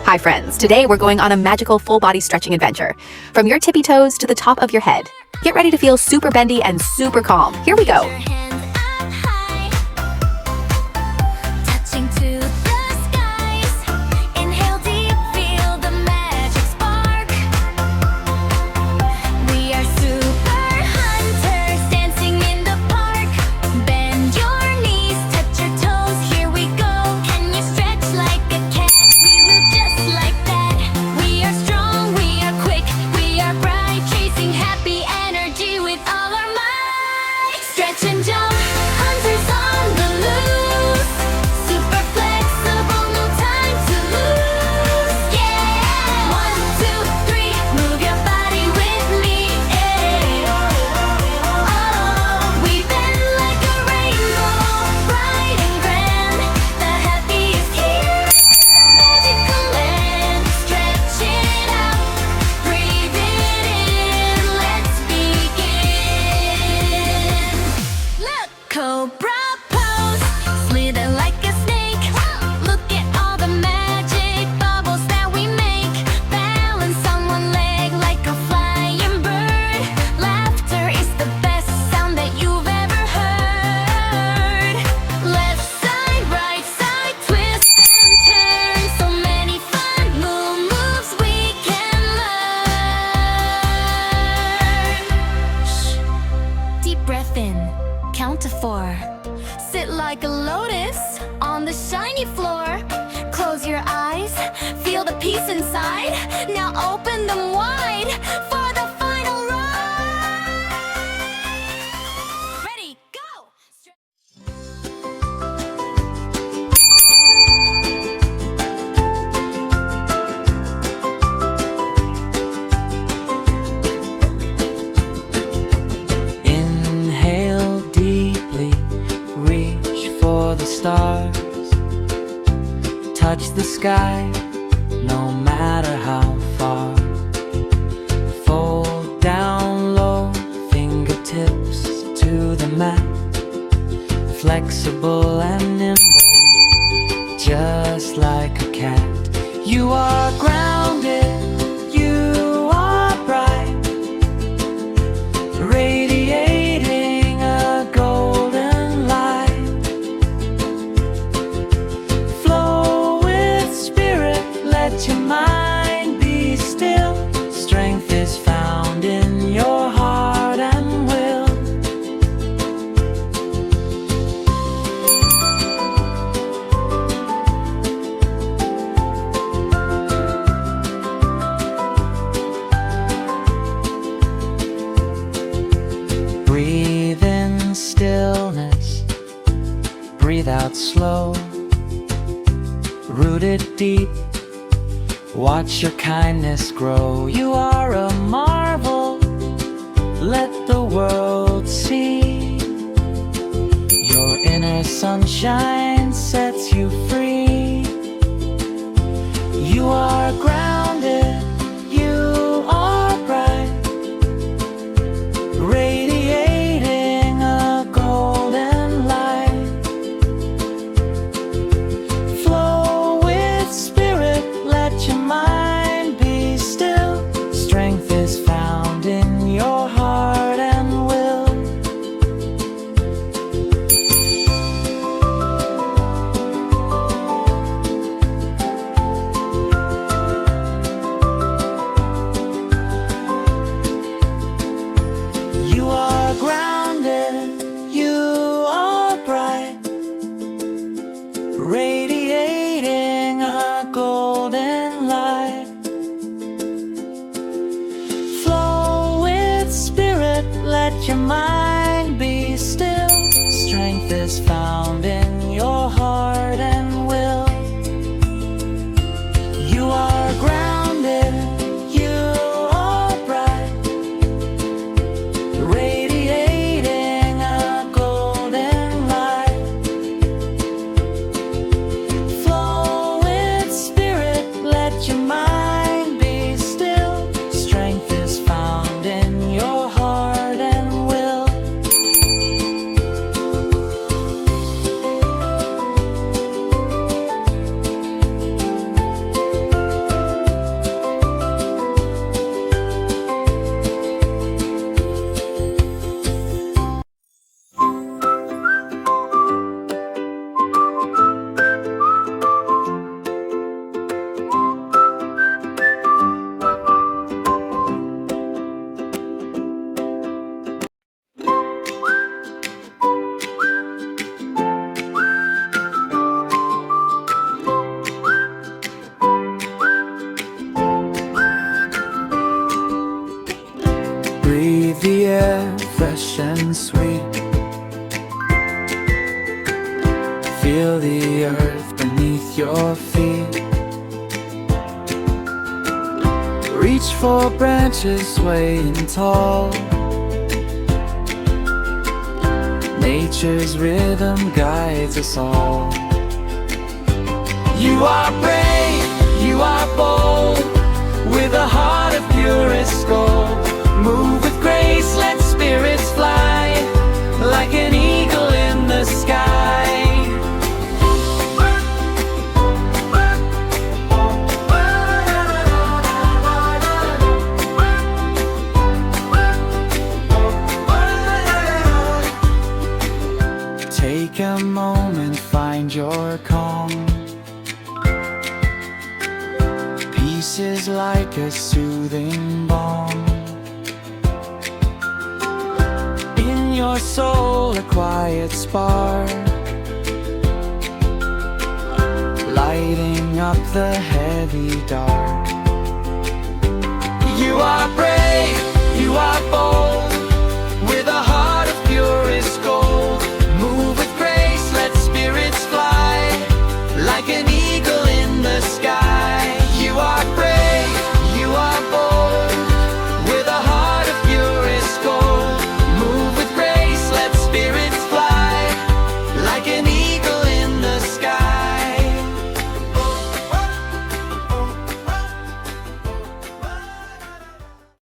Hi friends, today we're going on a magical full body stretching adventure. From your tippy toes to the top of your head. Get ready to feel super bendy and super calm. Here we go. Count to 4. Sit like a lotus on the shiny floor. Close your eyes, feel the peace inside. Now open them wide for the final ride. Ready, go! Stars touch the sky, no matter how far. Fold down low, fingertips to the mat. Flexible and nimble, just like a cat. You are grounded, you are bright, radiating a golden light. Let your mind be still. Strength is found in your heart and will. Breathe in stillness, breathe out slow. Rooted deep, watch your kindness grow. You are a marvel, let the world see. Your inner sunshine sets you free. You are grounded, you are bright, radiating a golden light. Flow with spirit, let your mind be still. Strength is found in your heart and will. You are grounded, you are bright, radiating a golden light. Flow with spirit, let your mind be still. Strength is found in your heart and will. You are grounded, you are bright, radiating a golden light. Flow with spirit, let your mind be still. Strength is found in your heart and will. fresh and sweet. Feel the earth beneath your feet. Reach for branches swaying tall. Nature's rhythm guides us all. You are brave, you are bold, with a heart of purest gold. Move with grace, let spirits fly, like an eagle in the sky. Take a moment, find your calm. Peace is like a soothing balm. In your soul a quiet spark, lighting up the heavy